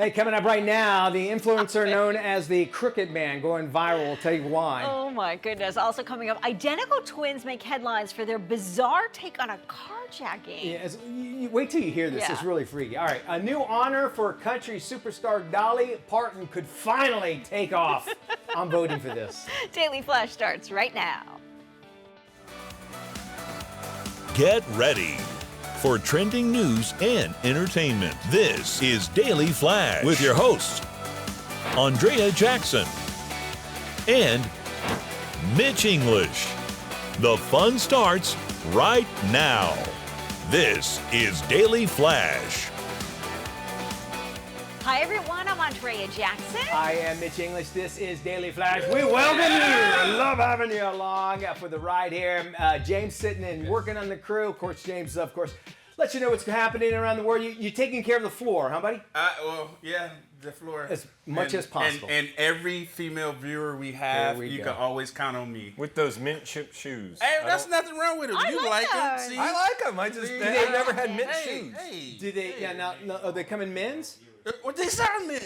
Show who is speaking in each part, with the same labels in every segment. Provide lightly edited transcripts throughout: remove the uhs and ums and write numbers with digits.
Speaker 1: Hey, coming up right now, the influencer known as the Crooked Man going viral. We'll tell you why.
Speaker 2: Oh my goodness. Also coming up, identical twins make headlines for their bizarre take on a carjacking.
Speaker 1: Yeah, wait till you hear this.
Speaker 2: Yeah.
Speaker 1: It's really freaky. All right, a new honor for country superstar Dolly Parton could finally take off. I'm voting for this.
Speaker 2: Daily Flash starts right now.
Speaker 3: Get ready for trending news and entertainment. This is Daily Flash with your hosts, Andrea Jackson and Mitch English. The fun starts right now. This is Daily Flash.
Speaker 2: Hi everyone, I'm Andrea Jackson.
Speaker 1: I am Mitch English. This is Daily Flash. We welcome you. I love having you along for the ride here. James sitting and working on the crew. Of course, James, lets you know what's happening around the world. You're taking care of the floor, huh, buddy?
Speaker 4: The floor.
Speaker 1: As much as possible.
Speaker 4: And every female viewer we have, you can always count on me.
Speaker 5: With those mint chip shoes.
Speaker 4: Hey, that's nothing wrong with them. You like them. See?
Speaker 5: I like them. I've never had mint shoes.
Speaker 4: Hey.
Speaker 1: Do they? Yeah. Now, are they come in men's?
Speaker 4: What they sound men?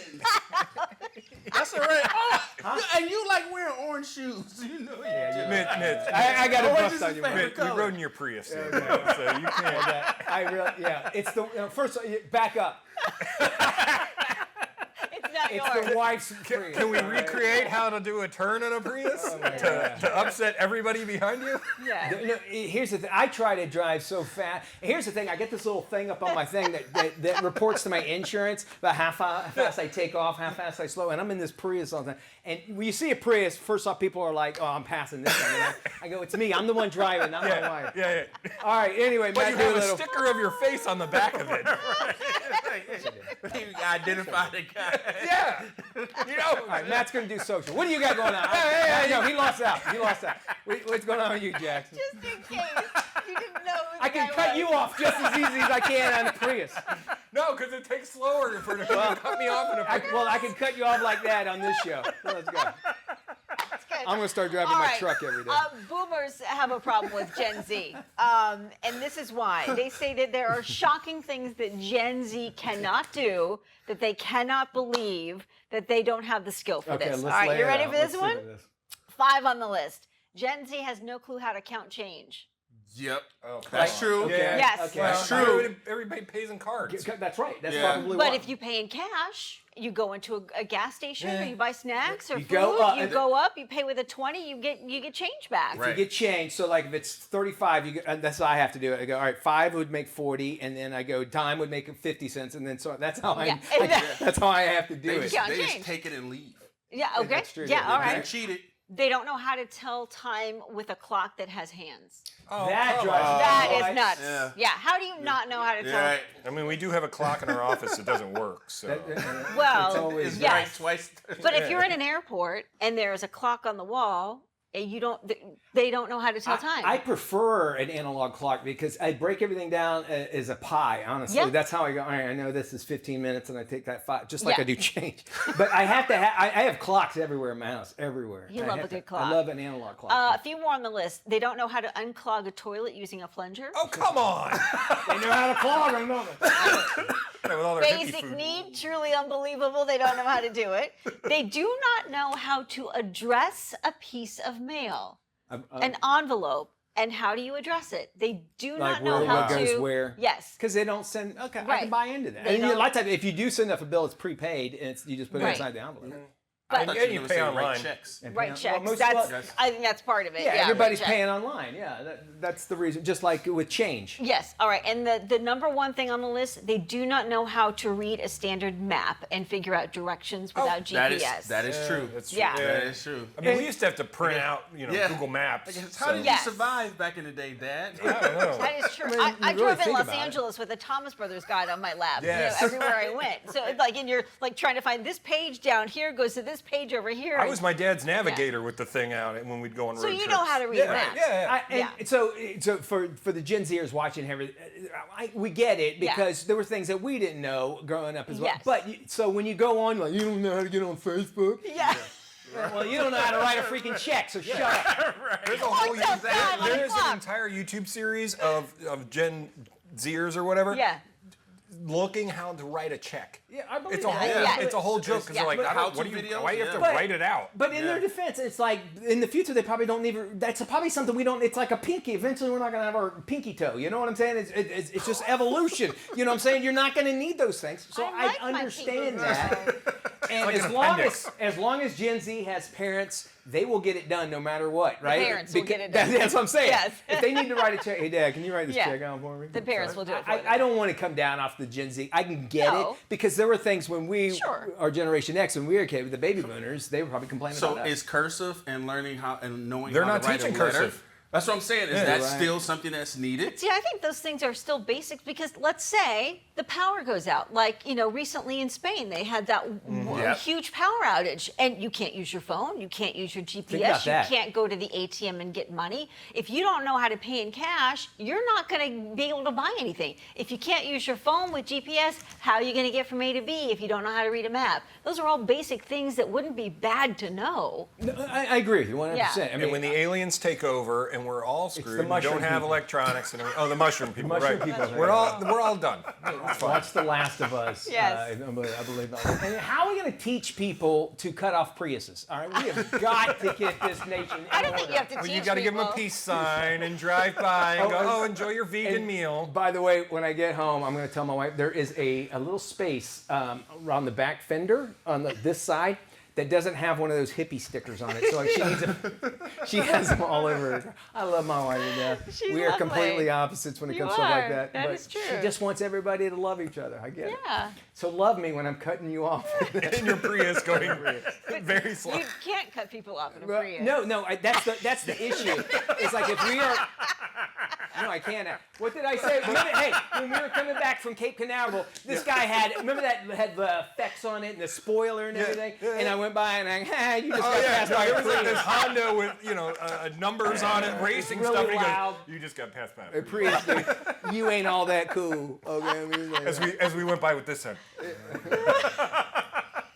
Speaker 4: That's all right. Oh, and you like wearing orange shoes. You know. Yeah.
Speaker 5: Mitch,
Speaker 1: I got a
Speaker 4: Orange
Speaker 1: bust
Speaker 4: is
Speaker 1: on
Speaker 4: his
Speaker 1: you,
Speaker 4: favorite
Speaker 1: man.
Speaker 5: we
Speaker 4: color.
Speaker 5: rode in your Prius, so you can't.
Speaker 1: It's the first. Back up.
Speaker 2: It's not
Speaker 1: It's
Speaker 2: yours.
Speaker 1: the wife's Prius.
Speaker 5: Can we recreate how to do a turn on a Prius to upset everybody behind you?
Speaker 2: Yeah.
Speaker 1: No, here's the thing. I try to drive so fast. Here's the thing. I get this little thing up on my thing that reports to my insurance about how fast I take off, how fast I slow. And I'm in this Prius all the time. And when you see a Prius, first off, people are like, "Oh, I'm passing this one." And I go, "It's me. I'm the one driving, not my wife."
Speaker 5: Yeah.
Speaker 1: All right. Anyway,
Speaker 5: But
Speaker 1: Matt
Speaker 5: you have a
Speaker 1: Doolittle.
Speaker 5: sticker of your face on the back of it.
Speaker 4: You identify the guy.
Speaker 5: Yeah. You know.
Speaker 1: All right, Matt's going to do social. What do you got going on? No, he lost out. What's going on with you, Jackson?
Speaker 2: Just in case you didn't know who the
Speaker 1: I can
Speaker 2: guy
Speaker 1: cut
Speaker 2: was.
Speaker 1: you off just as easy as I can on the Prius.
Speaker 5: No, because it takes slower for to cut me off in a Prius.
Speaker 1: I can cut you off like that on this show. So let's go.
Speaker 2: That's good.
Speaker 1: I'm going to start driving
Speaker 2: All
Speaker 1: my
Speaker 2: right.
Speaker 1: truck every day.
Speaker 2: Boomers have a problem with Gen Z. And this is why. They say that there are shocking things that Gen Z cannot do, that they cannot believe, that they don't have the skill for
Speaker 1: Okay,
Speaker 2: this.
Speaker 1: let's
Speaker 2: All right,
Speaker 1: lay
Speaker 2: you
Speaker 1: it
Speaker 2: ready
Speaker 1: out.
Speaker 2: for this
Speaker 1: Let's
Speaker 2: one?
Speaker 1: see what it is.
Speaker 2: 5 on the list. Gen Z has no clue how to count change.
Speaker 4: Yep.
Speaker 5: Oh,
Speaker 4: That's true.
Speaker 1: Okay.
Speaker 2: Yes.
Speaker 1: Okay.
Speaker 4: That's
Speaker 5: Well,
Speaker 4: true.
Speaker 5: Everybody pays in cards.
Speaker 1: That's right. That's
Speaker 4: Yeah.
Speaker 1: probably
Speaker 2: But
Speaker 1: why.
Speaker 2: if you pay in cash, you go into a gas station or you buy snacks or
Speaker 1: You
Speaker 2: food,
Speaker 1: go up
Speaker 2: you
Speaker 1: and-
Speaker 2: go up, you pay with a 20, you get change back.
Speaker 4: Right.
Speaker 1: You get change, so like if it's 35, you get, that's how I have to do it. I go, all right, 5 would make 40, and then I go, dime would make 50 cents, and then so that's how that's how I have to do
Speaker 4: They
Speaker 1: it.
Speaker 4: just,
Speaker 2: Count
Speaker 4: they just
Speaker 2: change.
Speaker 4: take it and leave.
Speaker 2: Yeah, okay.
Speaker 1: That's true.
Speaker 2: Yeah, all
Speaker 4: They
Speaker 2: right.
Speaker 4: cheated.
Speaker 2: They don't know how to tell time with a clock that has hands.
Speaker 5: Oh,
Speaker 1: That
Speaker 5: come
Speaker 1: drives
Speaker 5: on.
Speaker 1: me
Speaker 2: That
Speaker 1: nuts.
Speaker 2: is nuts.
Speaker 4: Yeah.
Speaker 2: How do you not know how to tell?
Speaker 4: Right.
Speaker 5: I mean, we do have a clock in our office that doesn't work, so.
Speaker 2: Well,
Speaker 1: It's always
Speaker 4: It's
Speaker 2: yes.
Speaker 4: right twice.
Speaker 2: But if you're in an airport and there's a clock on the wall, and they don't know how to tell time.
Speaker 1: I prefer an analog clock because I break everything down as a pie, honestly.
Speaker 2: Yeah.
Speaker 1: That's how I go, all right, I know this is 15 minutes and I take that 5, just like
Speaker 2: Yeah.
Speaker 1: I do change. But I have to I have clocks everywhere in my house, everywhere.
Speaker 2: You
Speaker 1: I
Speaker 2: love
Speaker 1: have
Speaker 2: a good
Speaker 1: to-
Speaker 2: clock.
Speaker 1: I love an analog clock.
Speaker 2: A few more on the list. They don't know how to unclog a toilet using a plunger.
Speaker 5: Oh, come on!
Speaker 1: They know how to clog them, don't they?
Speaker 5: With all their hippie
Speaker 2: Basic
Speaker 5: food.
Speaker 2: need, truly unbelievable. They don't know how to do it. They do not know how to address a piece of mail, an envelope, and how do you address it? They do
Speaker 1: Like
Speaker 2: not know
Speaker 1: where
Speaker 2: how
Speaker 1: what
Speaker 2: to.
Speaker 1: goes where?
Speaker 2: Yes.
Speaker 1: Because they don't send. Okay, I
Speaker 2: Right.
Speaker 1: can buy into that.
Speaker 2: They
Speaker 1: And a
Speaker 2: don't-
Speaker 1: lot of times, if you do send up a bill, it's prepaid, and you just put it
Speaker 2: Right.
Speaker 1: inside the envelope.
Speaker 2: But
Speaker 4: thought
Speaker 5: And
Speaker 4: you
Speaker 5: you
Speaker 4: were
Speaker 5: pay
Speaker 4: gonna say write
Speaker 5: online.
Speaker 4: checks.
Speaker 2: Write
Speaker 1: Well,
Speaker 2: checks.
Speaker 1: most-
Speaker 2: I think that's part of it.
Speaker 1: Yeah,
Speaker 2: Yeah,
Speaker 1: everybody's
Speaker 2: write checks.
Speaker 1: paying online. Yeah, that's the reason. Just like with change.
Speaker 2: Yes. All right. And the number one thing on the list, they do not know how to read a standard map and figure out directions without GPS.
Speaker 4: That is true.
Speaker 5: That's true.
Speaker 2: Yeah.
Speaker 4: That is true.
Speaker 5: I mean, we used to have to print out,
Speaker 4: Yeah.
Speaker 5: Google Maps.
Speaker 4: How did
Speaker 2: Yes.
Speaker 4: you survive back in the day, Dad?
Speaker 5: I don't know.
Speaker 2: That is true.
Speaker 1: mean,
Speaker 2: I
Speaker 1: you
Speaker 2: drove
Speaker 1: really
Speaker 2: in
Speaker 1: think
Speaker 2: Los
Speaker 1: about it.
Speaker 2: Angeles with a Thomas Brothers guide on my lap.
Speaker 5: Yes.
Speaker 2: Everywhere I went. So like, and you're like trying to find this page down here goes to this page over here.
Speaker 5: I was my dad's navigator with the thing out when we'd go on road
Speaker 2: So
Speaker 5: trips.
Speaker 2: you know how to read
Speaker 5: yeah,
Speaker 2: maps.
Speaker 5: Yeah.
Speaker 1: So for the Gen Zers watching here, we get it
Speaker 2: Yeah.
Speaker 1: because there were things that we didn't know growing up as well.
Speaker 2: Yes.
Speaker 1: But so when you go on, like you don't know how to get on Facebook.
Speaker 2: Yeah.
Speaker 1: Well, you don't know how to write a freaking check, so shut up.
Speaker 5: There's a whole
Speaker 2: What's up, Dad? On the
Speaker 5: There's an
Speaker 2: clock.
Speaker 5: entire YouTube series of Gen Zers or whatever.
Speaker 2: Yeah.
Speaker 5: looking how to write a check.
Speaker 1: Yeah, I believe
Speaker 5: It's a
Speaker 1: that.
Speaker 5: whole,
Speaker 2: Yeah.
Speaker 5: it's a whole joke because they're like,
Speaker 4: But
Speaker 5: I don't,
Speaker 4: how-to
Speaker 5: why do you have to
Speaker 1: But-
Speaker 5: write it out?
Speaker 1: But in their defense, it's like in the future they probably don't even. That's probably something we don't. It's like a pinky. Eventually, we're not going to have our pinky toe. You know what I'm saying? It's just evolution. You know what I'm saying? You're not going to need those things. So
Speaker 2: I like
Speaker 1: I
Speaker 2: my
Speaker 1: understand
Speaker 2: pinky
Speaker 1: that. And
Speaker 5: like
Speaker 1: as
Speaker 5: an
Speaker 1: long
Speaker 5: appendix.
Speaker 1: as long as Gen Z has parents, they will get it done no matter what, right?
Speaker 2: parents will get it done.
Speaker 1: That's what I'm saying.
Speaker 2: Yes.
Speaker 1: If they need to write a check, hey Dad, can you write this
Speaker 2: Yeah.
Speaker 1: check out for me?
Speaker 2: The parents will do it for them.
Speaker 1: I don't want to come down off the Gen Z. I can get
Speaker 2: No.
Speaker 1: it because there were things when we,
Speaker 2: Sure.
Speaker 1: our Generation X, when we were a kid, with the baby boomers, they were probably complaining
Speaker 4: So
Speaker 1: about us.
Speaker 4: is cursive and learning how and knowing
Speaker 5: They're
Speaker 4: how
Speaker 5: not
Speaker 4: to write
Speaker 5: teaching
Speaker 4: a letter?
Speaker 5: cursive.
Speaker 4: That's what I'm saying. Is
Speaker 5: Yeah,
Speaker 4: that
Speaker 1: right.
Speaker 4: still something that's needed?
Speaker 2: See, I think those things are still basics because let's say the power goes out. Like, recently in Spain, they had that
Speaker 4: Yep.
Speaker 2: huge power outage and you can't use your phone, you can't use your
Speaker 1: about
Speaker 2: GPS, you
Speaker 1: that.
Speaker 2: can't go to the ATM and get money. If you don't know how to pay in cash, you're not going to be able to buy anything. If you can't use your phone with GPS, how are you going to get from A to B if you don't know how to read a map? Those are all basic things that wouldn't be bad to know.
Speaker 1: No, I agree with you 100%.
Speaker 2: Yeah.
Speaker 1: I mean,
Speaker 5: And when the aliens take over and we're all
Speaker 1: the
Speaker 5: screwed, we
Speaker 1: mushroom
Speaker 5: don't have
Speaker 1: people.
Speaker 5: electronics and the mushroom people,
Speaker 1: mushroom
Speaker 5: right?
Speaker 1: people.
Speaker 5: We're all done. It's fine.
Speaker 1: watch The Last of Us.
Speaker 2: Yes.
Speaker 1: I believe that. And how are we going to teach people to cut off Priuses? All right, we have got to get this nation in
Speaker 2: I don't think
Speaker 1: order.
Speaker 2: you have to
Speaker 5: Well,
Speaker 2: teach
Speaker 5: you got to give them a
Speaker 2: people.
Speaker 5: peace sign and drive by and go,
Speaker 1: and-
Speaker 5: oh, enjoy your vegan
Speaker 1: And
Speaker 5: meal.
Speaker 1: By the way, when I get home, I'm going to tell my wife there is a little space around the back fender on this side that doesn't have one of those hippie stickers on it. So if she needs she has them all over her. I love my wife to death.
Speaker 2: She's
Speaker 1: We are
Speaker 2: lovely.
Speaker 1: completely opposites when it
Speaker 2: You
Speaker 1: comes to stuff like
Speaker 2: are.
Speaker 1: that.
Speaker 2: That
Speaker 1: but
Speaker 2: is true.
Speaker 1: She just wants everybody to love each other. I get it.
Speaker 2: Yeah.
Speaker 1: So love me when I'm cutting you off.
Speaker 5: In your Prius going very slow.
Speaker 2: You can't cut people off in a
Speaker 1: Well,
Speaker 2: Prius.
Speaker 1: no, that's the issue. It's like if we are. No, I can't. What did I say? Remember, hey, when we were coming back from Cape Canaveral, this guy remember that had the effects on it and the spoiler and everything? And I went by and you just got passed by
Speaker 5: there
Speaker 1: a
Speaker 5: was like this
Speaker 1: Prius.
Speaker 5: Honda with numbers on it, racing
Speaker 1: Really
Speaker 5: stuff. And he
Speaker 1: loud.
Speaker 5: goes, you just got passed by.
Speaker 1: A Prius, dude, you ain't all that cool. Okay, I mean, like
Speaker 5: As we went by with this head.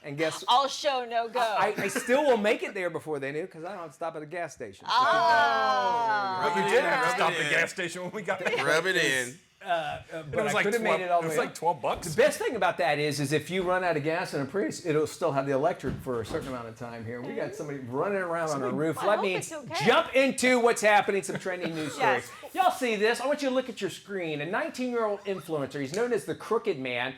Speaker 1: and guess
Speaker 2: All show, no go.
Speaker 1: I still will make it there before they do because I don't have to stop at a gas station.
Speaker 2: Oh.
Speaker 5: But you did have to stop at
Speaker 4: in.
Speaker 5: the gas station when we got there.
Speaker 4: Rub it in.
Speaker 1: But
Speaker 5: It was
Speaker 1: I
Speaker 5: like
Speaker 1: could have made it all the way up.
Speaker 5: $12.
Speaker 1: The best thing about that is if you run out of gas in a Prius, it'll still have the electric for a certain amount of time here. We got somebody running around on a roof.
Speaker 2: I
Speaker 1: Let
Speaker 2: hope
Speaker 1: me
Speaker 2: it's okay.
Speaker 1: jump into what's happening, some trending news stories.
Speaker 2: Yes.
Speaker 1: Y'all see this? I want you to look at your screen. A 19-year-old influencer, he's known as the Crooked Man,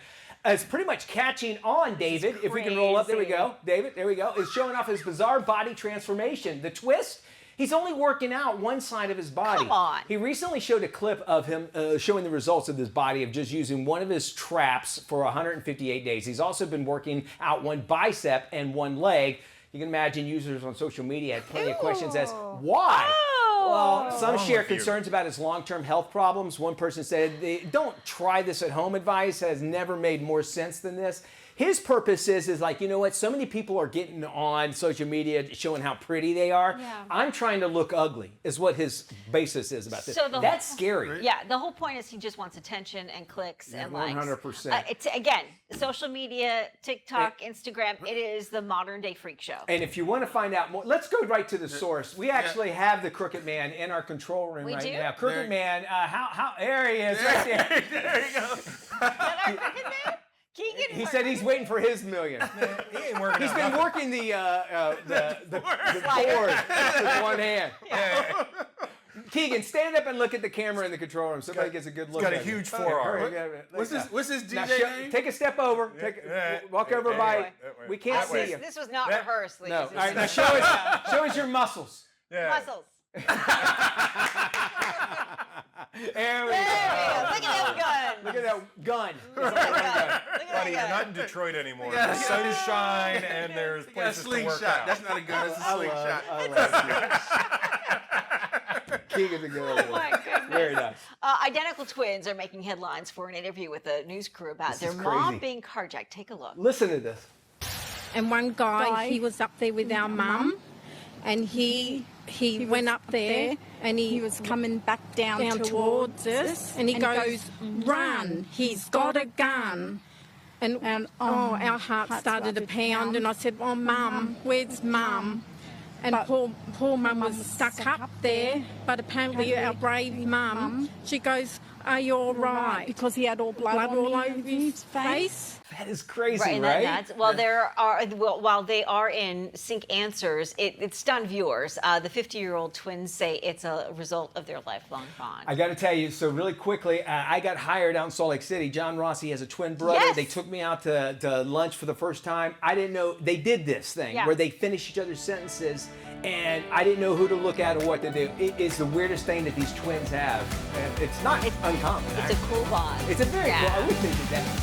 Speaker 1: is pretty much catching on, David. If we can roll up, there we go. David, there we go. Is showing off his bizarre body transformation. The twist? He's only working out one side of his body.
Speaker 2: Come on.
Speaker 1: He recently showed a clip of him showing the results of his body of just using one of his traps for 158 days. He's also been working out one bicep and one leg. You can imagine users on social media had plenty of questions as why? Well, some
Speaker 5: wrong
Speaker 1: share
Speaker 5: with you?
Speaker 1: concerns about his long-term health problems. One person said, don't try this at home advice has never made more sense than this. His purpose is like, you know what? So many people are getting on social media showing how pretty they are.
Speaker 2: Yeah.
Speaker 1: I'm trying to look ugly, is what his basis is about this.
Speaker 2: So
Speaker 1: That's scary.
Speaker 2: Yeah, the whole point is he just wants attention and clicks and likes.
Speaker 1: 100%.
Speaker 2: It's, again, social media, TikTok, Instagram, it is the modern day freak show.
Speaker 1: And if you want to find out more, let's go right to the source. We actually have the Crooked Man in our control room
Speaker 2: We
Speaker 1: right
Speaker 2: do?
Speaker 1: now. Crooked Man, there he is, right there.
Speaker 4: There you go.
Speaker 2: Is that our Crooked Man? Keegan,
Speaker 1: He said he's waiting for his million.
Speaker 5: He ain't working
Speaker 1: He's
Speaker 5: out
Speaker 1: been
Speaker 5: nothing.
Speaker 1: working the board with one hand. Keegan, stand up and look at the camera in the control room. Somebody gets a good look.
Speaker 5: got a
Speaker 1: at you.
Speaker 5: huge
Speaker 1: Okay,
Speaker 5: forearm.
Speaker 1: hurry,
Speaker 4: What's his
Speaker 1: Now,
Speaker 4: DJ
Speaker 1: show-
Speaker 4: name?
Speaker 1: take a step over. Walk over by.
Speaker 5: that way.
Speaker 1: We can't
Speaker 5: That way.
Speaker 1: see you.
Speaker 2: This was not
Speaker 5: That-
Speaker 2: rehearsed, ladies
Speaker 1: No. All
Speaker 2: and
Speaker 1: right, now
Speaker 2: gentlemen.
Speaker 1: show us your muscles.
Speaker 5: Yeah.
Speaker 2: Muscles.
Speaker 1: There we
Speaker 2: There
Speaker 1: go.
Speaker 2: we go. Look at that gun.
Speaker 1: Look at that gun.
Speaker 2: Look at that
Speaker 5: Buddy, you're
Speaker 2: gun.
Speaker 5: not in Detroit anymore. There's sunshine and there's
Speaker 4: Got a
Speaker 5: places to work
Speaker 4: slingshot.
Speaker 5: out.
Speaker 4: That's not a gun. That's a slingshot.
Speaker 1: Keegan's a good one.
Speaker 2: Oh my goodness.
Speaker 1: Very nice.
Speaker 2: Identical twins are making headlines for an interview with a news crew about their
Speaker 1: is
Speaker 2: mom
Speaker 1: crazy.
Speaker 2: being carjacked. Take a look.
Speaker 1: Listen to this.
Speaker 6: And one guy, he was up there with our mum, and he went up there, and he was coming back down towards us, and he goes, "Run! He's got a gun!" And our heart started to pound, and I said, "Oh, Mum, where's Mum?" And poor Mum was stuck up there, but apparently our brave Mum, she goes, are you all right? Because he had all blood all over his face.
Speaker 1: That is crazy,
Speaker 2: Right,
Speaker 1: right?
Speaker 2: and that's, while they are in Sync Answers, it stunned viewers. The 50-year-old twins say it's a result of their lifelong bond.
Speaker 1: I got to tell you, so really quickly, I got hired out in Salt Lake City. John Rossi has a twin brother.
Speaker 2: Yes.
Speaker 1: They took me out to lunch for the first time. I didn't know they did this thing
Speaker 2: Yeah.
Speaker 1: where they finish each other's sentences, and I didn't know who to look at or what to do. It is the weirdest thing that these twins have. And it's not uncommon.
Speaker 2: It's a cool bond.
Speaker 1: It's a very cool. I wish they did that.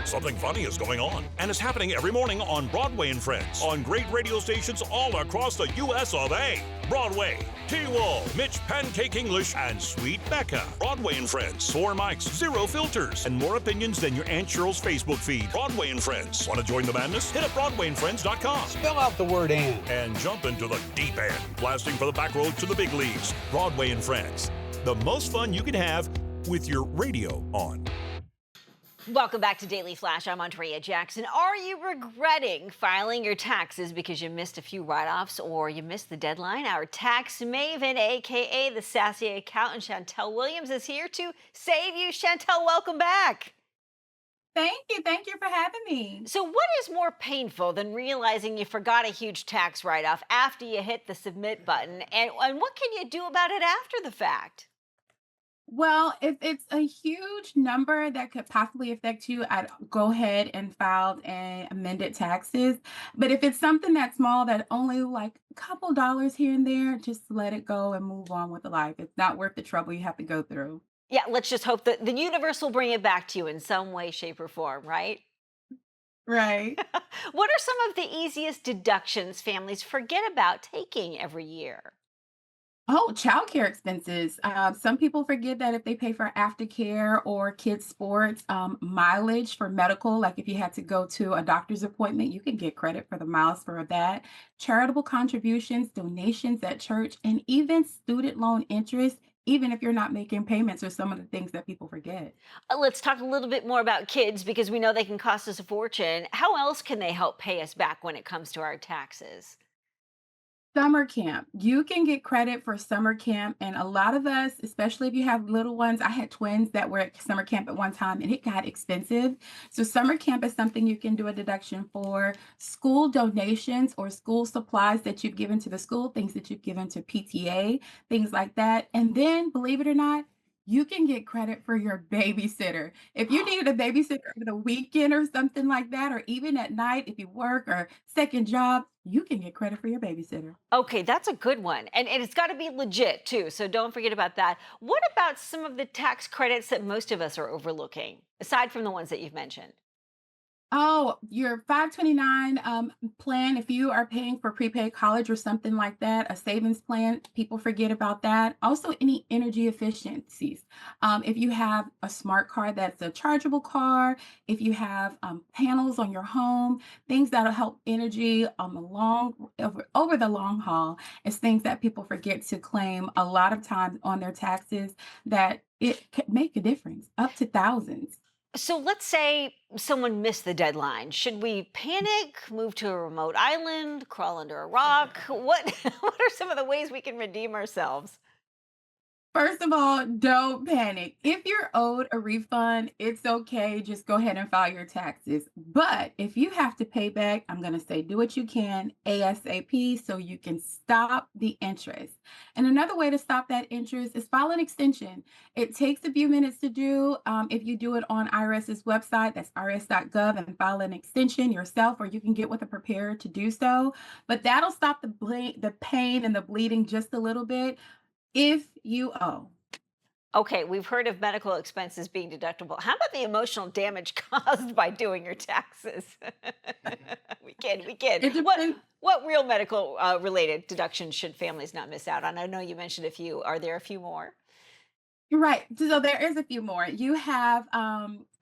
Speaker 3: Something funny is going on, and it's happening every morning on Broadway and Friends on great radio stations all across the U.S. of A. Broadway, T-Wall, Mitch Pancake English, and Sweet Becca. Broadway and Friends, 4 mics, 0 filters, and more opinions than your Aunt Cheryl's Facebook feed. Broadway and Friends. Want to join the madness? Hit up BroadwayandFriends.com.
Speaker 4: Spell out the word "and."
Speaker 3: And jump into the deep end, blasting for the back road to the big leagues. Broadway and Friends. The most fun you can have with your radio on.
Speaker 2: Welcome back to Daily Flash. I'm Andrea Jackson. Are you regretting filing your taxes because you missed a few write-offs or you missed the deadline? Our tax maven, aka the Sassy Accountant, Shantel Williams, is here to save you. Shantel, welcome back.
Speaker 7: Thank you. Thank you for having me.
Speaker 2: So what is more painful than realizing you forgot a huge tax write-off after you hit the submit button? And what can you do about it after the fact?
Speaker 7: Well, if it's a huge number that could possibly affect you, I'd go ahead and file an amended taxes. But if it's something that's small, that only like a couple dollars here and there, just let it go and move on with life. It's not worth the trouble you have to go through.
Speaker 2: Yeah, let's just hope that the universe will bring it back to you in some way, shape, or form, right?
Speaker 7: Right.
Speaker 2: What are some of the easiest deductions families forget about taking every year?
Speaker 7: Oh, childcare expenses. Some people forget that if they pay for aftercare or kids' sports, mileage for medical, like if you had to go to a doctor's appointment, you can get credit for the miles for that. Charitable contributions, donations at church, and even student loan interest, even if you're not making payments, are some of the things that people forget.
Speaker 2: Let's talk a little bit more about kids because we know they can cost us a fortune. How else can they help pay us back when it comes to our taxes?
Speaker 7: Summer camp. You can get credit for summer camp. And a lot of us, especially if you have little ones, I had twins that were at summer camp at one time and it got expensive. So summer camp is something you can do a deduction for. School donations or school supplies that you've given to the school, things that you've given to PTA, things like that. And then, believe it or not, you can get credit for your babysitter. If you needed a babysitter over the weekend or something like that, or even at night, if you work or second job, you can get credit for your babysitter.
Speaker 2: Okay, that's a good one. And it's got to be legit too, so don't forget about that. What about some of the tax credits that most of us are overlooking, aside from the ones that you've mentioned?
Speaker 7: Oh, your 529 plan, if you are paying for prepaid college or something like that, a savings plan, people forget about that. Also, any energy efficiencies. If you have a smart car that's a chargeable car, if you have panels on your home, things that'll help energy on the over the long haul, is things that people forget to claim a lot of times on their taxes that it could make a difference, up to thousands.
Speaker 2: So let's say someone missed the deadline. Should we panic, move to a remote island, crawl under a rock? What are some of the ways we can redeem ourselves?
Speaker 7: First of all, don't panic. If you're owed a refund, it's okay. Just go ahead and file your taxes. But if you have to pay back, I'm going to say do what you can ASAP so you can stop the interest. And another way to stop that interest is file an extension. It takes a few minutes to do. If you do it on IRS's website, that's irs.gov, and file an extension yourself, or you can get with a preparer to do so. But that'll stop the pain and the bleeding just a little bit. If you owe.
Speaker 2: Okay, we've heard of medical expenses being deductible. How about the emotional damage caused by doing your taxes? We kid. What real medical related deductions should families not miss out on? I know you mentioned a few. Are there a few more?
Speaker 7: You're right. So there is a few more. You have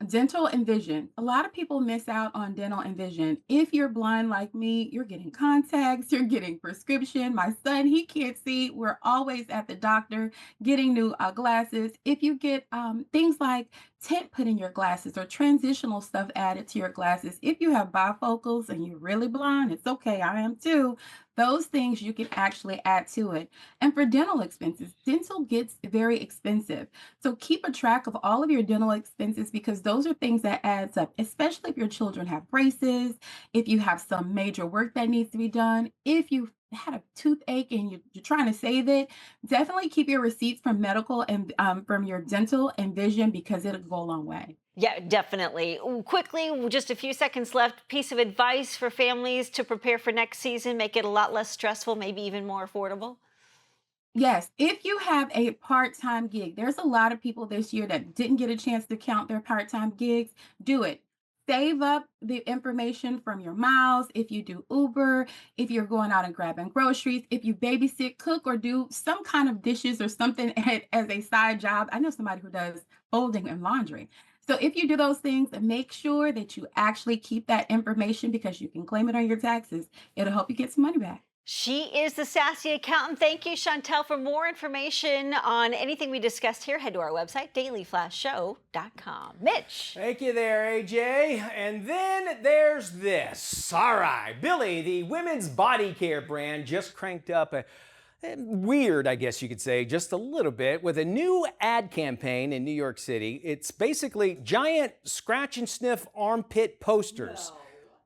Speaker 7: dental and vision. A lot of people miss out on dental and vision. If you're blind like me, you're getting contacts, you're getting prescription. My son, he can't see. We're always at the doctor getting new glasses. If you get things like tint put in your glasses or transitional stuff added to your glasses. If you have bifocals and you're really blind, it's okay. I am too. Those things you can actually add to it. And for dental expenses, dental gets very expensive. So keep a track of all of your dental expenses because those are things that adds up, especially if your children have braces, if you have some major work that needs to be done, if you had a toothache and you're trying to save it, definitely keep your receipts from medical and from your dental and vision because it'll go a long way.
Speaker 2: Yeah, definitely. Quickly, just a few seconds left. Piece of advice for families to prepare for next season, make it a lot less stressful, maybe even more affordable.
Speaker 7: Yes, if you have a part-time gig, there's a lot of people this year that didn't get a chance to count their part-time gigs. Do it. Save up the information from your miles. If you do Uber, if you're going out and grabbing groceries, if you babysit, cook, or do some kind of dishes or something as a side job. I know somebody who does folding and laundry. So if you do those things, make sure that you actually keep that information because you can claim it on your taxes. It'll help you get some money back.
Speaker 2: She is the Sassy Accountant. Thank you, Shantel. For more information on anything we discussed here, head to our website, dailyflashshow.com. Mitch.
Speaker 1: Thank you there, AJ. And then there's this. All right, Billy, the women's body care brand, just cranked up a weird, I guess you could say, just a little bit, with a new ad campaign in New York City. It's basically giant scratch and sniff armpit posters. No.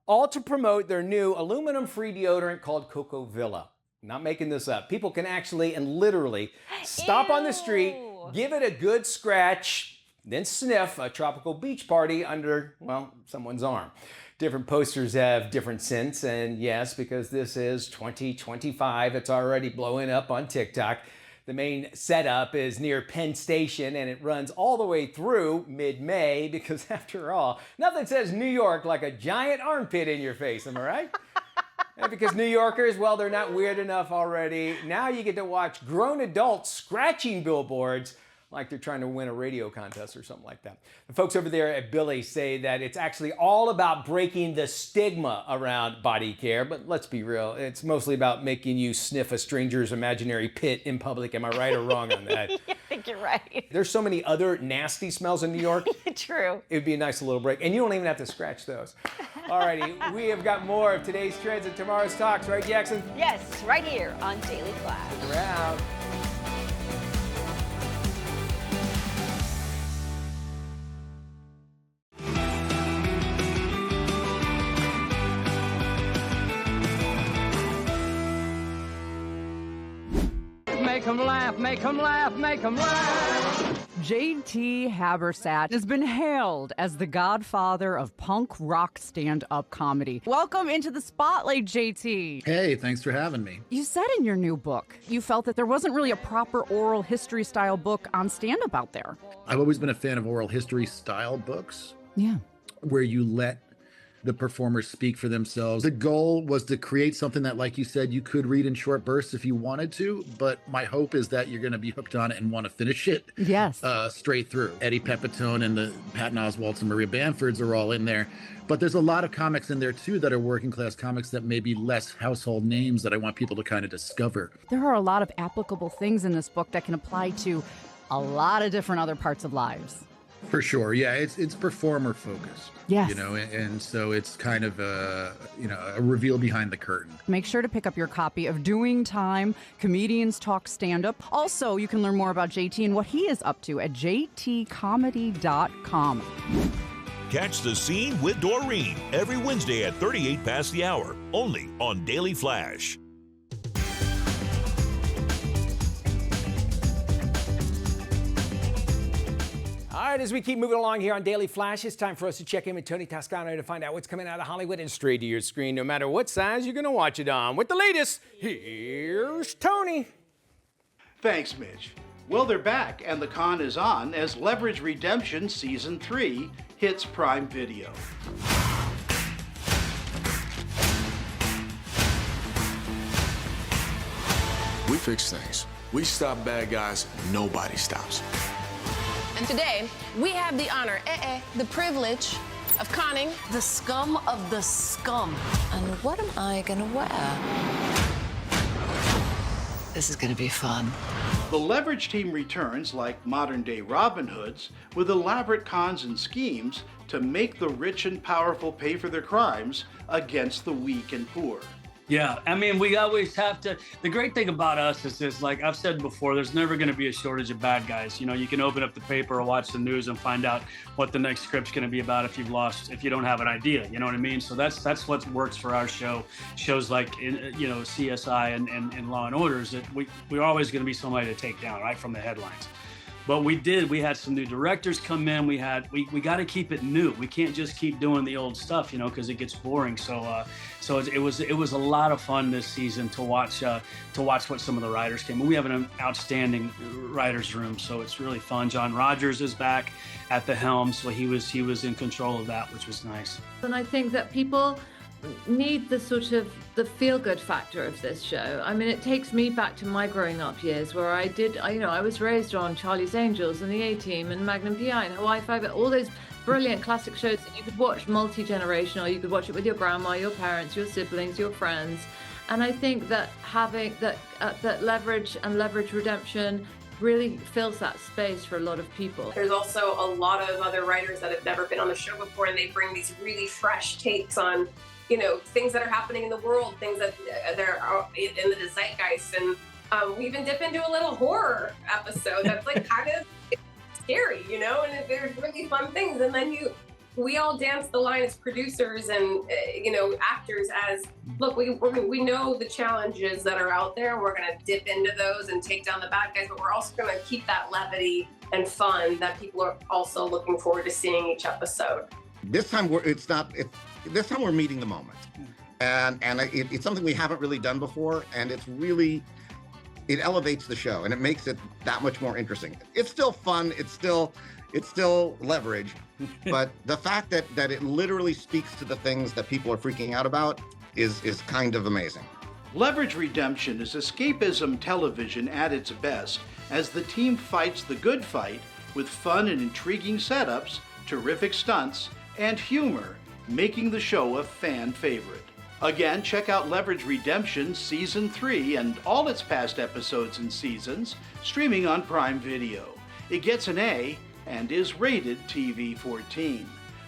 Speaker 1: All to promote their new aluminum-free deodorant called Cocoa Villa. Not making this up. People can actually and literally stop on the street, give it a good scratch, then sniff a tropical beach party under, well, someone's arm. Different posters have different scents, and yes, because this is 2025, it's already blowing up on TikTok. The main setup is near Penn Station, and it runs all the way through mid-May because, after all, nothing says New York like a giant armpit in your face, am I right? And because New Yorkers, well, they're not weird enough already. Now you get to watch grown adults scratching billboards like they're trying to win a radio contest or something like that. The folks over there at Billy say that it's actually all about breaking the stigma around body care, but let's be real, it's mostly about making you sniff a stranger's imaginary pit in public. Am I right or wrong on that?
Speaker 2: I think you're right.
Speaker 1: There's so many other nasty smells in New York.
Speaker 2: True.
Speaker 1: It would be a nice little break, and you don't even have to scratch those. Alrighty, we have got more of today's trends and tomorrow's talks, right, Jackson?
Speaker 2: Yes, right here on Daily Flash.
Speaker 1: We're out.
Speaker 8: Make 'em laugh, make 'em laugh, make 'em laugh. J.T. Habersat has been hailed as the godfather of punk rock stand-up comedy. Welcome into the spotlight, J.T.
Speaker 9: Hey, thanks for having me.
Speaker 8: You said in your new book, you felt that there wasn't really a proper oral history style book on stand-up out there.
Speaker 9: I've always been a fan of oral history style books.
Speaker 8: Yeah.
Speaker 9: Where you let the performers speak for themselves. The goal was to create something that, like you said, you could read in short bursts if you wanted to, but my hope is that you're going to be hooked on it and want to finish it.
Speaker 8: Yes.
Speaker 9: Straight through. Eddie Pepitone and the Patton Oswalts and Maria Bamfords are all in there. But there's a lot of comics in there, too, that are working class comics that may be less household names that I want people to kind of discover.
Speaker 8: There are a lot of applicable things in this book that can apply to a lot of different other parts of lives.
Speaker 9: For sure, yeah, it's performer focused.
Speaker 8: Yes.
Speaker 9: You know, and so it's kind of a reveal behind the curtain.
Speaker 8: Make sure to pick up your copy of Doing Time, Comedians Talk Stand-Up. Also, you can learn more about JT and what he is up to at jtcomedy.com.
Speaker 3: Catch the Scene with Doreen every Wednesday at 38 past the hour, only on Daily Flash.
Speaker 1: All right, as we keep moving along here on Daily Flash, it's time for us to check in with Tony Toscano to find out what's coming out of Hollywood and straight to your screen, no matter what size you're going to watch it on. With the latest, here's Tony.
Speaker 10: Thanks, Mitch. Well, they're back, and the con is on as Leverage Redemption Season 3 hits Prime Video.
Speaker 11: We fix things. We stop bad guys. Nobody stops.
Speaker 12: And today, we have the honor, the privilege of conning the scum of the scum.
Speaker 13: And what am I gonna wear? This is gonna be fun.
Speaker 10: The Leverage team returns like modern-day Robin Hoods with elaborate cons and schemes to make the rich and powerful pay for their crimes against the weak and poor.
Speaker 13: Yeah, I mean, we always have to. The great thing about us is this, like I've said before, there's never going to be a shortage of bad guys. You know, you can open up the paper or watch the news and find out what the next script's going to be about if you don't have an idea. You know what I mean? So that's what works for our show. Shows like, CSI and Law and Order is that we're always going to be somebody to take down, right, from the headlines. But we had some new directors come in. We got to keep it new. We can't just keep doing the old stuff, because it gets boring. So it was a lot of fun this season to watch what some of the writers came. We have an outstanding writers room, so it's really fun. John Rogers is back at the helm, so he was in control of that, which was nice.
Speaker 14: And I think that people need the feel-good factor of this show. I mean, it takes me back to my growing up years where I was raised on Charlie's Angels and the A-Team and Magnum PI and Hawaii Five, all those brilliant classic shows that you could watch multi-generational. You could watch it with your grandma, your parents, your siblings, your friends. And I think that having that Leverage and Leverage Redemption really fills that space for a lot of people.
Speaker 12: There's also a lot of other writers that have never been on the show before, and they bring these really fresh takes on things that are happening in the world, things that are in the zeitgeist. And we even dip into a little horror episode that's like kind of scary, and there's really fun things. And then we all dance the line as producers and, actors as, look, we know the challenges that are out there. We're going to dip into those and take down the bad guys, but we're also going to keep that levity and fun that people are also looking forward to seeing each episode.
Speaker 15: This time this time we're meeting the moment, and it's something we haven't really done before, and it elevates the show and it makes it that much more interesting. It's still fun. It's still Leverage, but the fact that it literally speaks to the things that people are freaking out about is kind of amazing.
Speaker 10: Leverage Redemption is escapism television at its best as the team fights the good fight with fun and intriguing setups, terrific stunts, and humor, making the show a fan favorite. Again, check out Leverage Redemption Season 3 and all its past episodes and seasons, streaming on Prime Video. It gets an A and is rated TV-14.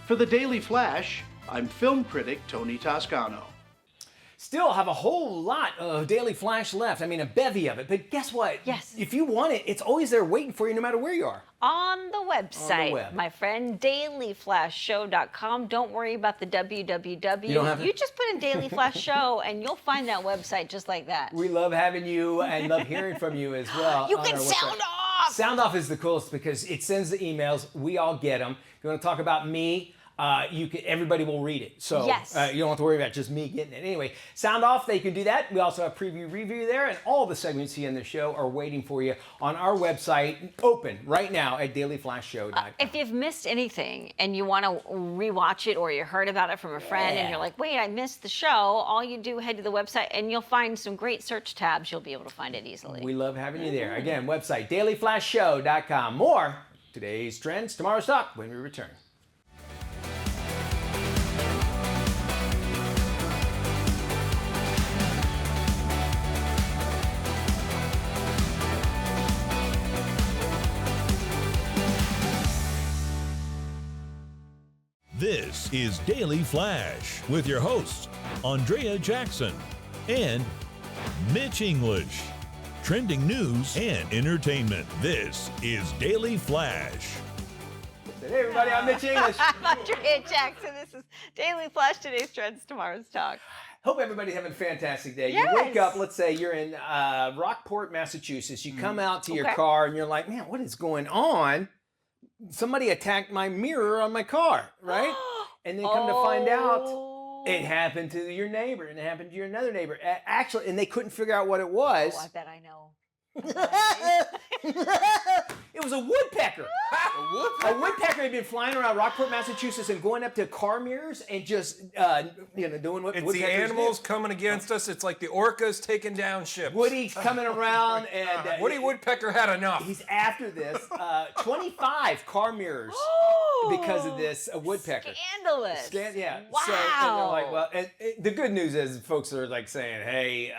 Speaker 10: For the Daily Flash, I'm film critic Tony Toscano.
Speaker 1: Still have a whole lot of Daily Flash left. I mean, a bevy of it. But guess what?
Speaker 2: Yes.
Speaker 1: If you want it, it's always there waiting for you no matter where you are.
Speaker 2: On the website,
Speaker 1: On the web.
Speaker 2: my friend, dailyflashshow.com. Don't worry about the www. You just put in Daily Flash Show and you'll find that website just like that.
Speaker 1: We love having you and love hearing from you as well.
Speaker 2: You can sound off!
Speaker 1: Sound off is the coolest because it sends the emails. We all get them. If you want to talk about me, everybody will read it. So
Speaker 2: yes.
Speaker 1: You don't have to worry about just me getting it. Anyway, sound off, they can do that. We also have preview review there, and all the segments you see in the show are waiting for you on our website, open right now at dailyflashshow.com.
Speaker 2: If you've missed anything and you want to rewatch it or you heard about it from a friend and you're like, wait, I missed the show, all you do, head to the website and you'll find some great search tabs. You'll be able to find it easily.
Speaker 1: We love having you there. Again, website dailyflashshow.com. More today's trends, tomorrow's talk when we return.
Speaker 3: This is Daily Flash with your hosts, Andrea Jackson and Mitch English. Trending news and entertainment. This is Daily Flash.
Speaker 1: Hey everybody, I'm Mitch English.
Speaker 2: I'm Andrea Jackson. This is Daily Flash, today's trends, tomorrow's talk.
Speaker 1: Hope everybody's having a fantastic day.
Speaker 2: Yes.
Speaker 1: You wake up, let's say you're in Rockport, Massachusetts. You come out to your car and you're like, man, what is going on? Somebody attacked my mirror on my car, right? And then come to find out, it happened to your neighbor and it happened to your another neighbor. Actually, and they couldn't figure out what it was.
Speaker 2: Oh, I bet I know.
Speaker 1: It was a woodpecker. A woodpecker had been flying around Rockport, Massachusetts, and going up to car mirrors and just, doing what
Speaker 5: It's the
Speaker 1: woodpeckers
Speaker 5: animals
Speaker 1: do.
Speaker 5: coming against us. It's like the orcas taking down ships.
Speaker 1: Woody's coming around, and
Speaker 5: Woody Woodpecker had enough.
Speaker 1: He's after this. 25 car mirrors because of this woodpecker.
Speaker 2: Scandalous.
Speaker 1: Yeah.
Speaker 2: Wow.
Speaker 1: So and they're like, well, and the good news is folks are like saying, hey,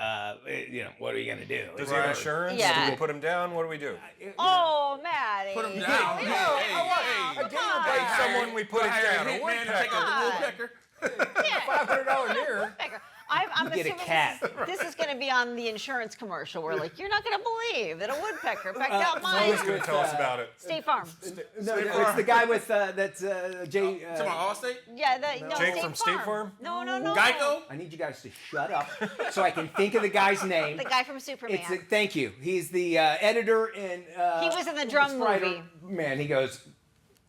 Speaker 1: what are you gonna do?
Speaker 5: Does he have insurance?
Speaker 2: Yeah.
Speaker 5: Do we put him down? What do we do?
Speaker 2: Oh, Maddie.
Speaker 4: Put him down.
Speaker 5: A gator bites someone, we put it down. A woodpecker. $500 mirror.
Speaker 2: I'm
Speaker 1: You get a
Speaker 2: assuming
Speaker 1: cat.
Speaker 2: This is going to be on the insurance commercial. We're like, you're not going to believe that a woodpecker pecked out
Speaker 5: Who's
Speaker 2: my
Speaker 5: going to tell us about it?
Speaker 2: State Farm.
Speaker 1: No, it's the guy with that's Jay.
Speaker 4: Come on, Allstate?
Speaker 2: Yeah, no,
Speaker 5: Jake from State Farm?
Speaker 2: No.
Speaker 4: Geico?
Speaker 1: I need you guys to shut up so I can think of the guy's name.
Speaker 2: The guy from Superman.
Speaker 1: Thank you. He's the editor and
Speaker 2: He was in the drum movie.
Speaker 1: Man, he goes,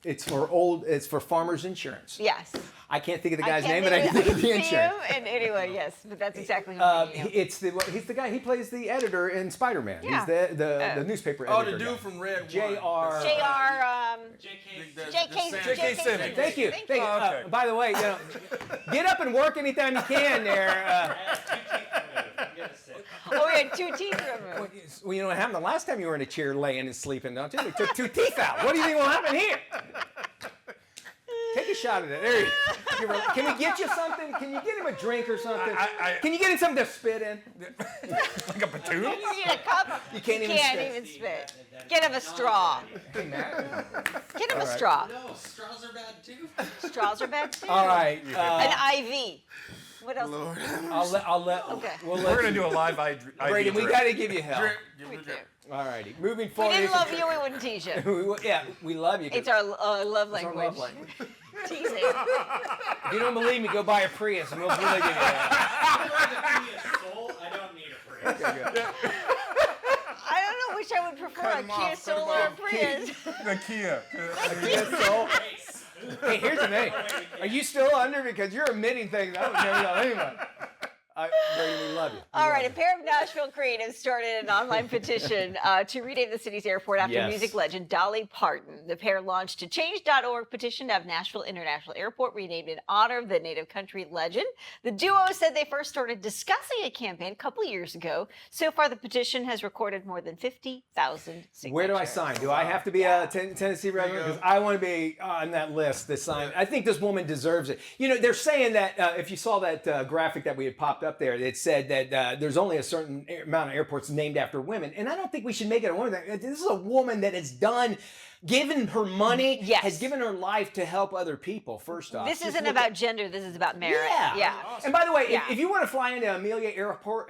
Speaker 1: it's for farmers insurance.
Speaker 2: Yes.
Speaker 1: I can't think of the guy's name, but I can think of the insurance.
Speaker 2: And anyway, yes, but that's exactly who I'm thinking of.
Speaker 1: He's the guy. He plays the editor in Spider-Man.
Speaker 2: Yeah.
Speaker 1: He's the newspaper editor.
Speaker 4: Oh, the dude
Speaker 1: guy.
Speaker 4: from Red
Speaker 1: J.R.
Speaker 2: J.K.
Speaker 5: Simmons.
Speaker 1: Thank you.
Speaker 5: Okay.
Speaker 1: By the way, get up and work anytime you can there.
Speaker 2: Oh, we had 2 teeth removed.
Speaker 1: Well, you know what happened the last time you were in a chair laying and sleeping, don't you? They took 2 teeth out. What do you think will happen here? Take a shot at it. There you go. Can we get you something? Can you get him a drink or something? Can you get him something to spit in?
Speaker 5: Like a platoon?
Speaker 2: You need a cup?
Speaker 1: You can't even spit.
Speaker 2: spit. Get him a straw.
Speaker 1: Hey, Matt.
Speaker 2: Get him a straw.
Speaker 16: No, straws are bad too.
Speaker 2: Straws are bad too.
Speaker 1: All right.
Speaker 2: An IV. What else?
Speaker 4: Lord.
Speaker 1: I'll let.
Speaker 2: Okay.
Speaker 1: We're
Speaker 5: going to do a live IV
Speaker 1: Brady, we
Speaker 5: drip.
Speaker 1: got to give you help.
Speaker 2: We do.
Speaker 1: All righty. Moving
Speaker 2: If
Speaker 1: forward.
Speaker 2: we didn't love you, we wouldn't tease you.
Speaker 1: We love you.
Speaker 2: It's our love
Speaker 1: It's our
Speaker 2: language.
Speaker 1: love language.
Speaker 2: Teasing.
Speaker 1: If you don't believe me, go buy a Prius and we'll really give you that.
Speaker 16: I don't need a Prius.
Speaker 1: Okay, good.
Speaker 2: I don't know which I would prefer, a Kia Soul or a Prius.
Speaker 5: The Kia.
Speaker 1: Yes, Soul. Hey, here's the thing. Are you still under? Because you're admitting things I would never know anyway. Brady, we love you.
Speaker 2: All right, a pair of Nashville creatives started an online petition to rename the city's airport after music legend Dolly Parton. The pair launched a change.org petition to have Nashville International Airport renamed in honor of the native country legend. The duo said they first started discussing a campaign a couple years ago. So far, the petition has recorded more than 50,000 signatures.
Speaker 1: Where do I sign? Do I have to be a Tennessee resident? Because I want to be on that list to sign. I think this woman deserves it. You know, they're saying that if you saw that graphic that we had popped up there, it said that there's only a certain amount of airports named after women. And I don't think we should make it a woman thing. This is a woman that has given her money, has given her life to help other people, first off.
Speaker 2: This isn't about gender, this is about merit.
Speaker 1: Yeah. And by the way, if you want to fly into Amelia Earhart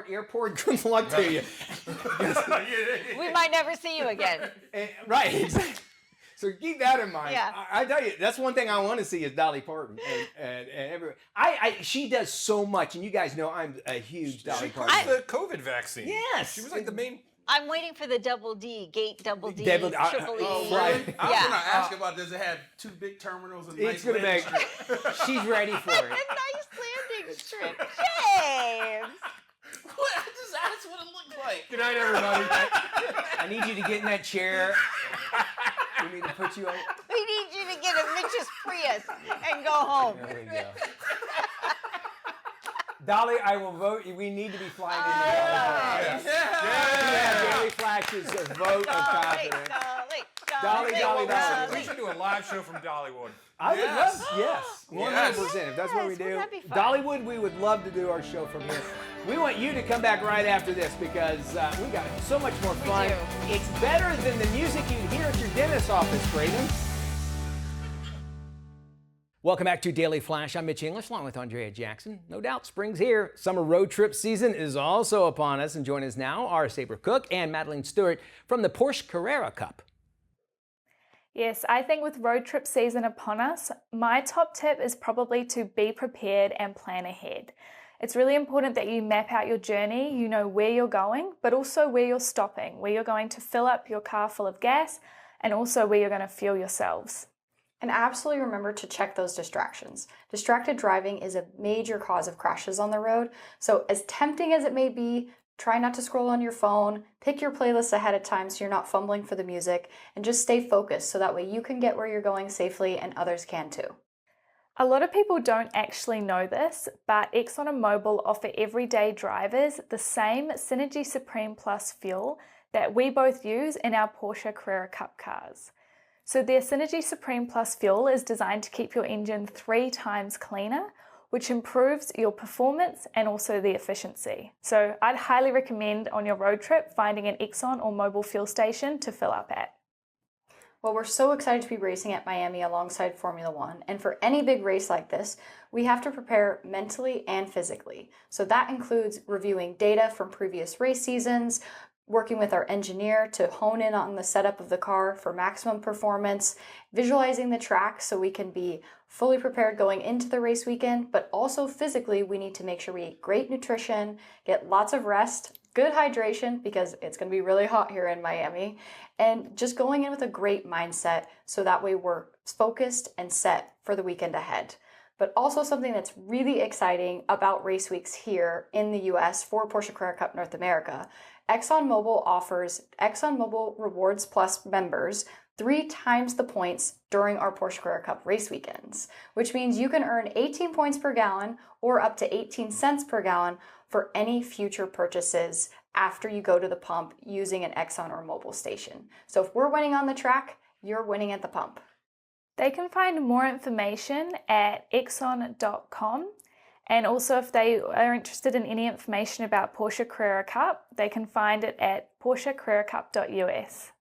Speaker 1: Airport, good luck to you.
Speaker 2: We might never see you again.
Speaker 1: Right, exactly. So keep that in mind.
Speaker 2: Yeah.
Speaker 1: I tell you, that's one thing I want to see is Dolly Parton. And everywhere. She does so much, and you guys know I'm a huge Dolly Parton.
Speaker 5: She pushed the COVID vaccine.
Speaker 1: Yes.
Speaker 5: She was like the main...
Speaker 2: I'm waiting for the double D, triple E.
Speaker 4: Oh, really? I was going to ask
Speaker 2: Yeah.
Speaker 4: about, does it have 2 big terminals and
Speaker 1: It's
Speaker 4: nice
Speaker 1: going to make...
Speaker 4: landing strip?
Speaker 1: She's ready for it.
Speaker 2: A nice landing strip. James!
Speaker 4: What? I just asked what it looked like.
Speaker 1: Good night, everybody. I need you to get in that chair. We need to put you on.
Speaker 2: We need you to get a Mitch's Prius and go home.
Speaker 1: There we go. Dolly, I will vote. We need to be flying into Dolly. Yeah. Daily Flash's vote of confidence. Dolly.
Speaker 5: We should do a live show from Dollywood.
Speaker 1: I would love, yes, 100%. If that's what we do,
Speaker 2: wouldn't that be fun?
Speaker 1: Dollywood, we would love to do our show from here. We want you to come back right after this because we got so much more fun. It's better than the music you hear at your dentist's office, Braden. Welcome back to Daily Flash. I'm Mitch English along with Andrea Jackson. No doubt spring's here. Summer road trip season is also upon us. And join us now are Sabre Cook and Madeline Stewart from the Porsche Carrera Cup.
Speaker 17: Yes, I think with road trip season upon us, my top tip is probably to be prepared and plan ahead. It's really important that you map out your journey, you know where you're going, but also where you're stopping, where you're going to fill up your car full of gas, and also where you're going to fuel yourselves.
Speaker 18: And absolutely remember to check those distractions. Distracted driving is a major cause of crashes on the road, so as tempting as it may be, Try not to scroll on your phone, pick your playlist ahead of time so you're not fumbling for the music, and just stay focused so that way you can get where you're going safely and others can too.
Speaker 17: A lot of people don't actually know this, but Exxon and Mobil offer everyday drivers the same Synergy Supreme Plus fuel that we both use in our Porsche Carrera Cup cars. So their Synergy Supreme Plus fuel is designed to keep your engine 3 times cleaner, which improves your performance and also the efficiency. So I'd highly recommend on your road trip finding an Exxon or Mobil fuel station to fill up at.
Speaker 18: Well, we're so excited to be racing at Miami alongside Formula One, and for any big race like this, we have to prepare mentally and physically. So that includes reviewing data from previous race seasons, working with our engineer to hone in on the setup of the car for maximum performance, visualizing the track so we can be fully prepared going into the race weekend, but also physically we need to make sure we eat great nutrition, get lots of rest, good hydration because it's going to be really hot here in Miami, and just going in with a great mindset so that way we're focused and set for the weekend ahead. But also something that's really exciting about race weeks here in the US for Porsche Carrera Cup North America, ExxonMobil offers ExxonMobil Rewards Plus members 3 times the points during our Porsche Carrera Cup race weekends, which means you can earn 18 points per gallon or up to 18 cents per gallon for any future purchases after you go to the pump using an Exxon or Mobil station. So if we're winning on the track, you're winning at the pump.
Speaker 17: They can find more information at exxon.com. And also if they are interested in any information about Porsche Carrera Cup, they can find it at PorscheCarreraCup.us.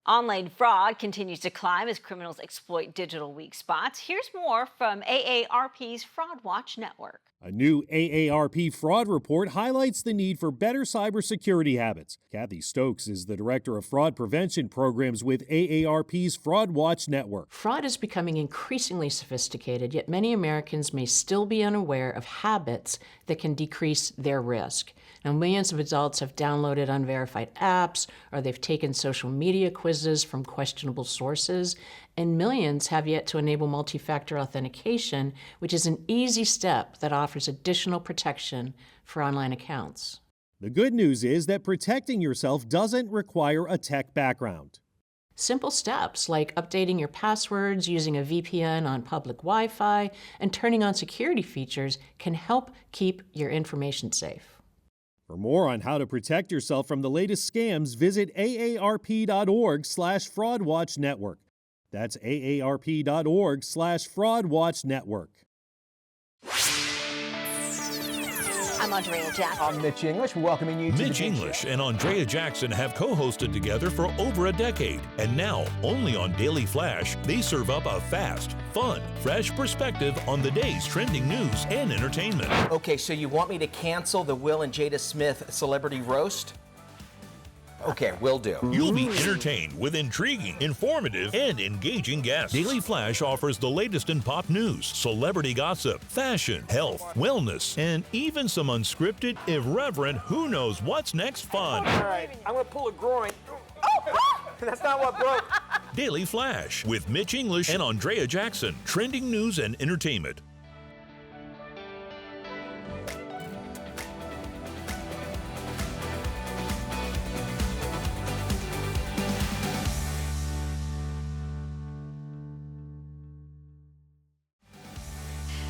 Speaker 2: Online fraud continues to climb as criminals exploit digital weak spots. Here's more from AARP's Fraud Watch Network.
Speaker 19: A new AARP fraud report highlights the need for better cybersecurity habits. Kathy Stokes is the director of fraud prevention programs with AARP's Fraud Watch Network.
Speaker 20: Fraud is becoming increasingly sophisticated, yet many Americans may still be unaware of habits that can decrease their risk. Now, millions of adults have downloaded unverified apps, or they've taken social media quizzes from questionable sources, and millions have yet to enable multi-factor authentication, which is an easy step that offers additional protection for online accounts.
Speaker 19: The good news is that protecting yourself doesn't require a tech background.
Speaker 20: Simple steps like updating your passwords, using a VPN on public Wi-Fi, and turning on security features can help keep your information safe.
Speaker 19: For more on how to protect yourself from the latest scams, visit aarp.org/fraudwatchnetwork. That's aarp.org/fraudwatchnetwork.
Speaker 2: I'm Andrea Jackson.
Speaker 1: I'm Mitch English, welcoming you to
Speaker 3: Mitch English and Andrea Jackson have co-hosted together for over a decade. And now, only on Daily Flash, they serve up a fast, fun, fresh perspective on the day's trending news and entertainment.
Speaker 21: Okay, so you want me to cancel the Will and Jada Smith celebrity roast? Okay, will do.
Speaker 3: You'll be entertained with intriguing, informative, and engaging guests. Daily Flash offers the latest in pop news, celebrity gossip, fashion, health, wellness, and even some unscripted, irreverent, who knows what's next fun.
Speaker 21: All right, I'm gonna pull a groin. Oh, that's not what broke.
Speaker 3: Daily Flash with Mitch English and Andrea Jackson. Trending news and entertainment.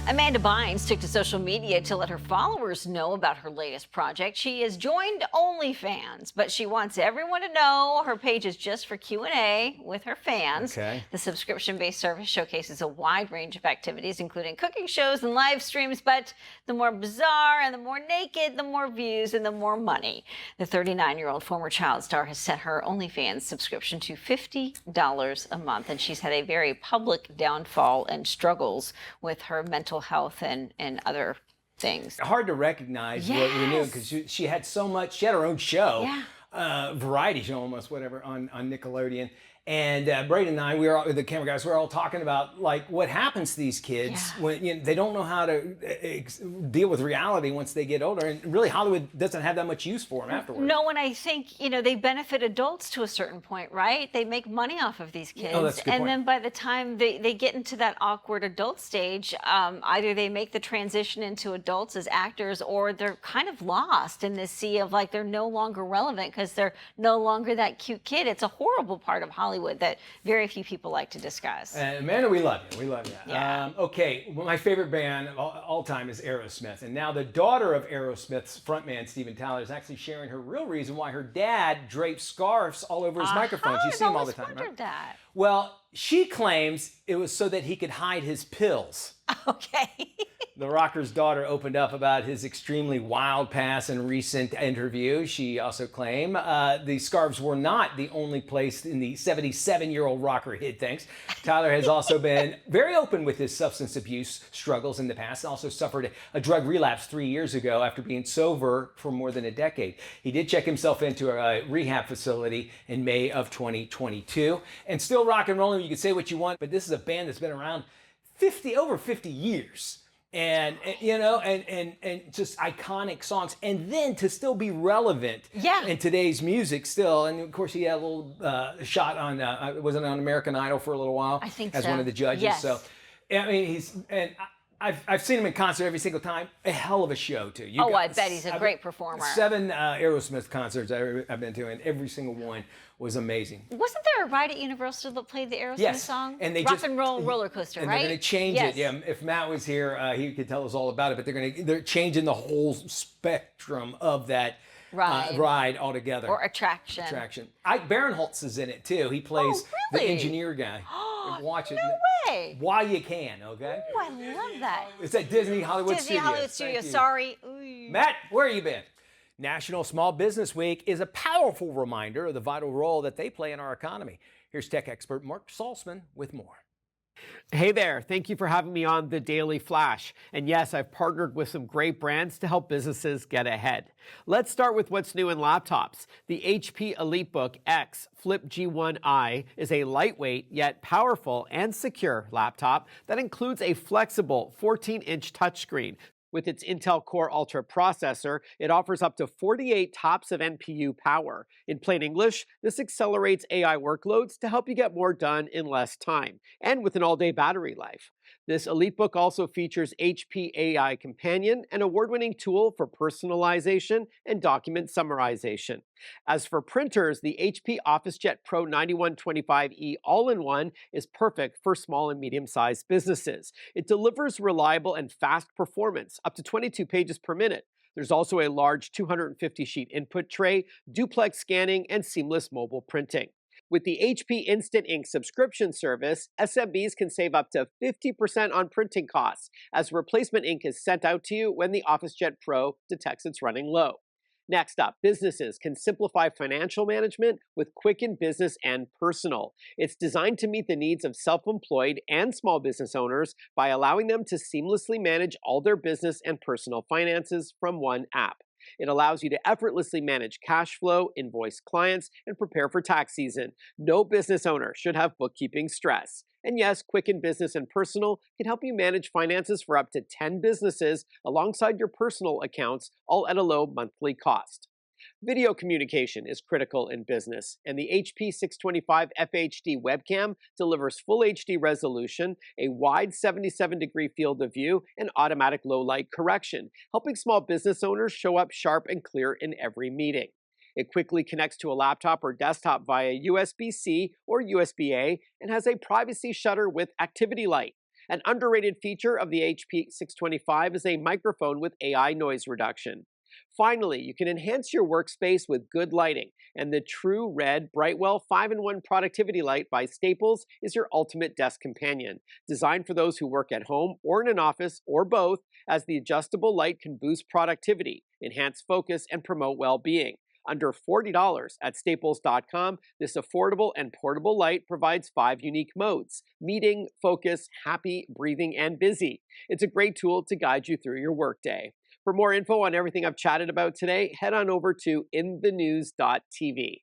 Speaker 2: Amanda Bynes took to social media to let her followers know about her latest project. She has joined OnlyFans, but she wants everyone to know her page is just for Q&A with her fans.
Speaker 1: Okay.
Speaker 2: The subscription-based service showcases a wide range of activities, including cooking shows and live streams, but the more bizarre and the more naked, the more views and the more money. The 39-year-old former child star has set her OnlyFans subscription to $50 a month, and she's had a very public downfall and struggles with her mental health and other things.
Speaker 1: Hard to recognize what we knew because she had so much. She had her own show, variety show almost, whatever, on Nickelodeon. And Braden and I, the camera guys, we're all talking about like what happens to these kids when they don't know how to deal with reality once they get older. And really, Hollywood doesn't have that much use for them afterwards.
Speaker 2: No, and I think, they benefit adults to a certain point, right? They make money off of these kids.
Speaker 1: Oh, that's a good point.
Speaker 2: Then by the time they get into that awkward adult stage, either they make the transition into adults as actors, or they're kind of lost in this sea of like they're no longer relevant because they're no longer that cute kid. It's a horrible part of Hollywood that very few people like to discuss.
Speaker 1: Amanda, we love you. We love you.
Speaker 2: Yeah.
Speaker 1: Okay, well, my favorite band of all time is Aerosmith. And now the daughter of Aerosmith's frontman, Steven Tyler, is actually sharing her real reason why her dad drapes scarves all over his microphones. You see him all the time, right?
Speaker 2: That.
Speaker 1: Well, she claims it was so that he could hide his pills.
Speaker 2: Okay.
Speaker 1: The rocker's daughter opened up about his extremely wild past in a recent interview. She also claimed the scarves were not the only place in the 77-year-old rocker hid things. Tyler has also been very open with his substance abuse struggles in the past and also suffered a drug relapse 3 years ago after being sober for more than a decade. He did check himself into a rehab facility in May of 2022. And still rock and rolling, you can say what you want, but this is a band that's been around over 50 years. And just iconic songs, and then to still be relevant in today's music still. And of course, he had a little shot on wasn't on American Idol for a little while.
Speaker 2: I think
Speaker 1: as
Speaker 2: so.
Speaker 1: one of the judges.
Speaker 2: Yes.
Speaker 1: So I mean, I've seen him in concert every single time. A hell of a show too.
Speaker 2: I bet he's a great performer.
Speaker 1: 7 Aerosmith concerts I've been to, and every single one was amazing.
Speaker 2: Wasn't there a ride at Universal that played the Aerosmith song?
Speaker 1: And they
Speaker 2: Rock and Roll Roller Coaster,
Speaker 1: and
Speaker 2: right?
Speaker 1: they're going to change it. Yeah, if Matt was here, he could tell us all about it. But they're changing the whole spectrum of that ride altogether.
Speaker 2: Or attraction.
Speaker 1: Barinholtz is in it too. He plays the
Speaker 2: really?
Speaker 1: engineer guy. Watch it.
Speaker 2: No way.
Speaker 1: While you can, okay?
Speaker 2: Oh, I love that.
Speaker 1: It's at Disney Hollywood
Speaker 2: Disney
Speaker 1: Studios.
Speaker 2: Hollywood Studios. Sorry. Ooh.
Speaker 1: Matt, where have you been? National Small Business Week is a powerful reminder of the vital role that they play in our economy. Here's tech expert Mark Salzman with more.
Speaker 6: Hey there, thank you for having me on the Daily Flash. And yes, I've partnered with some great brands to help businesses get ahead. Let's start with what's new in laptops. The HP EliteBook X Flip G1i is a lightweight yet powerful and secure laptop that includes a flexible 14-inch touchscreen. With its Intel Core Ultra processor, it offers up to 48 TOPS of NPU power. In plain English, this accelerates AI workloads to help you get more done in less time, and with an all-day battery life. This EliteBook also features HP AI Companion, an award-winning tool for personalization and document summarization. As for printers, the HP OfficeJet Pro 9125E All-in-One is perfect for small and medium-sized businesses. It delivers reliable and fast performance, up to 22 pages per minute. There's also a large 250-sheet input tray, duplex scanning, and seamless mobile printing. With the HP Instant Ink subscription service, SMBs can save up to 50% on printing costs, as replacement ink is sent out to you when the OfficeJet Pro detects it's running low. Next up, businesses can simplify financial management with Quicken Business and Personal. It's designed to meet the needs of self-employed and small business owners by allowing them to seamlessly manage all their business and personal finances from one app. It allows you to effortlessly manage cash flow, invoice clients, and prepare for tax season. No business owner should have bookkeeping stress. And yes, Quicken Business and Personal can help you manage finances for up to 10 businesses alongside your personal accounts, all at a low monthly cost. Video communication is critical in business, and the HP 625 FHD webcam delivers full HD resolution, a wide 77-degree field of view, and automatic low-light correction, helping small business owners show up sharp and clear in every meeting. It quickly connects to a laptop or desktop via USB-C or USB-A and has a privacy shutter with activity light. An underrated feature of the HP 625 is a microphone with AI noise reduction. Finally, you can enhance your workspace with good lighting, and the True Red Brightwell 5-in-1 Productivity Light by Staples is your ultimate desk companion. Designed for those who work at home or in an office or both, as the adjustable light can boost productivity, enhance focus, and promote well-being. Under $40 at staples.com, this affordable and portable light provides 5 unique modes: meeting, focus, happy, breathing, and busy. It's a great tool to guide you through your workday. For more info on everything I've chatted about today, head on over to inthenews.tv.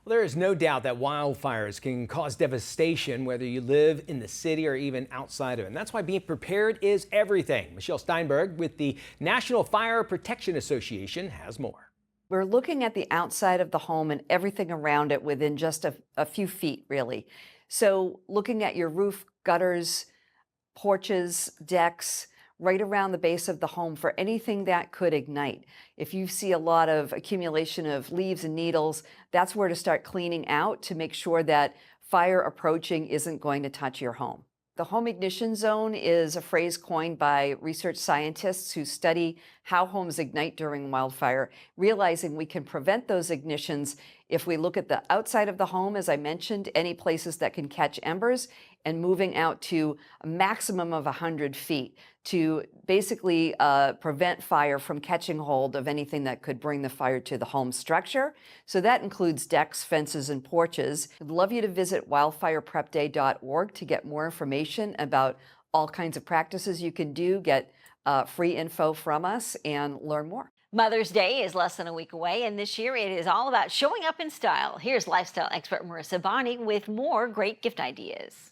Speaker 1: Well, there is no doubt that wildfires can cause devastation whether you live in the city or even outside of it. And that's why being prepared is everything. Michelle Steinberg with the National Fire Protection Association has more.
Speaker 7: We're looking at the outside of the home and everything around it within just a few feet, really. So looking at your roof, gutters, porches, decks, right around the base of the home for anything that could ignite. If you see a lot of accumulation of leaves and needles, that's where to start cleaning out to make sure that fire approaching isn't going to touch your home. The home ignition zone is a phrase coined by research scientists who study how homes ignite during wildfire, realizing we can prevent those ignitions if we look at the outside of the home, as I mentioned, any places that can catch embers, and moving out to a maximum of 100 feet to basically prevent fire from catching hold of anything that could bring the fire to the home structure. So that includes decks, fences, and porches. I'd love you to visit wildfireprepday.org to get more information about all kinds of practices you can do, get free info from us, and learn more.
Speaker 2: Mother's Day is less than a week away, and this year it is all about showing up in style. Here's lifestyle expert Marissa Bonney with more great gift ideas.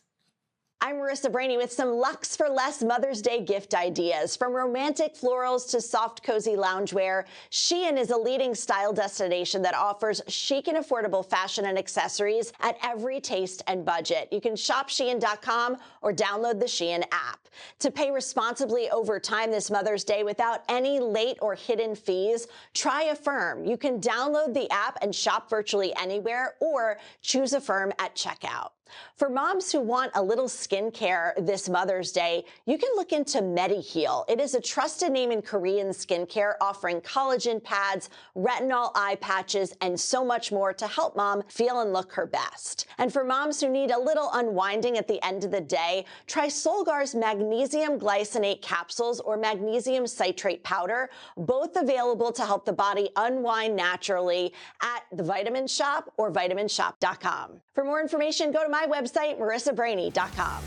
Speaker 22: I'm Marissa Brainey with some Luxe for Less Mother's Day gift ideas. From romantic florals to soft, cozy loungewear, Shein is a leading style destination that offers chic and affordable fashion and accessories at every taste and budget. You can shop Shein.com or download the Shein app. To pay responsibly over time this Mother's Day without any late or hidden fees, try Affirm. You can download the app and shop virtually anywhere or choose Affirm at checkout. For moms who want a little skincare this Mother's Day, you can look into MediHeal. It is a trusted name in Korean skincare, offering collagen pads, retinol eye patches, and so much more to help mom feel and look her best. And for moms who need a little unwinding at the end of the day, try Solgar's magnesium glycinate capsules or magnesium citrate powder, both available to help the body unwind naturally at the Vitamin Shop or vitaminshop.com. For more information, go to my website, marissabrainey.com.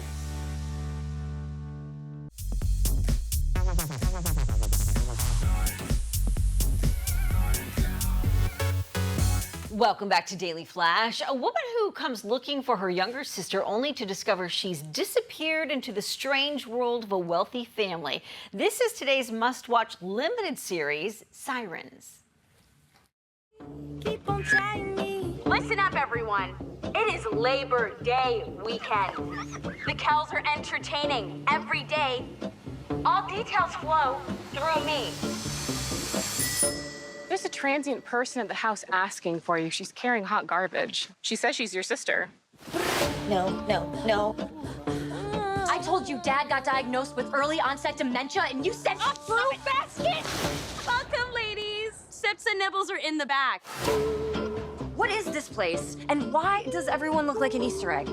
Speaker 2: Welcome back to Daily Flash. A woman who comes looking for her younger sister only to discover she's disappeared into the strange world of a wealthy family. This is today's must-watch limited series, Sirens.
Speaker 23: Keep on trying me. Listen up, everyone. It is Labor Day weekend. The Kells are entertaining every day. All details flow through me.
Speaker 24: There's a transient person at the house asking for you. She's carrying hot garbage. She says she's your sister.
Speaker 23: No. I told you Dad got diagnosed with early onset dementia, and you said a fruit basket.
Speaker 24: Welcome, ladies. Sips and nibbles are in the back.
Speaker 23: What is this place? And why does everyone look like an Easter egg?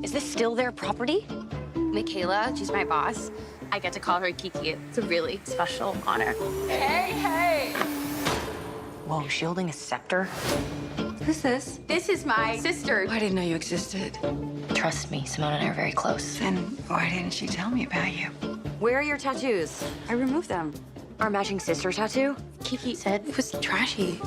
Speaker 23: Is this still their property?
Speaker 24: Michaela, she's my boss. I get to call her Kiki. It's a really special honor.
Speaker 23: Hey! Whoa, is she holding a scepter?
Speaker 24: Who's this? This is my sister.
Speaker 23: I didn't know you existed. Trust me, Simone and I are very close.
Speaker 24: Then why didn't she tell me about you?
Speaker 23: Where are your tattoos?
Speaker 24: I removed them.
Speaker 23: Our matching sister tattoo?
Speaker 24: Kiki said it was trashy.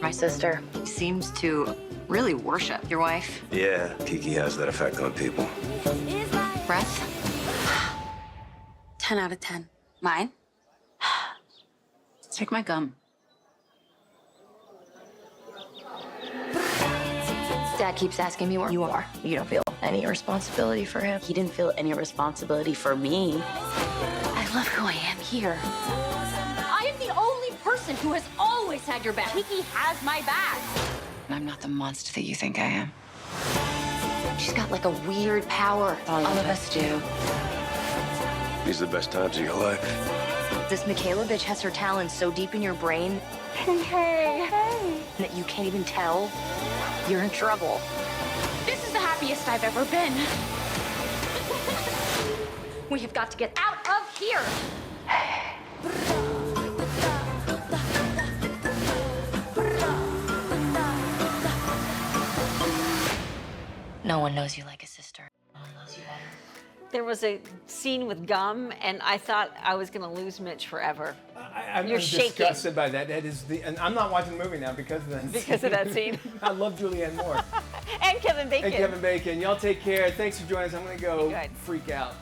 Speaker 23: My sister seems to really worship your wife.
Speaker 25: Yeah, Kiki has that effect on people.
Speaker 23: Breath?
Speaker 24: 10 out of 10. Mine? Take my gum.
Speaker 23: Dad keeps asking me where you are. You don't feel any responsibility for him.
Speaker 24: He didn't feel any responsibility for me. I love who I am here.
Speaker 23: I am the only person who has always had your back. Kiki has my back.
Speaker 24: I'm not the monster that you think I am.
Speaker 23: She's got like a weird power.
Speaker 24: All of us do.
Speaker 25: These are the best times of your life.
Speaker 23: This Michaela bitch has her talons so deep in your brain
Speaker 24: Hey.
Speaker 23: that you can't even tell you're in trouble.
Speaker 24: This is the happiest I've ever been.
Speaker 23: We have got to get out of here. No one knows you like a sister. No one knows you better.
Speaker 2: There was a scene with gum, and I thought I was going to lose Mitch forever.
Speaker 1: I'm
Speaker 2: You're shaking.
Speaker 1: disgusted by that. That is and I'm not watching the movie now because of that.
Speaker 2: Because of that scene.
Speaker 1: I love Julianne Moore.
Speaker 2: And Kevin Bacon.
Speaker 1: And Kevin Bacon. Y'all take care. Thanks for joining us. I'm going to go freak out.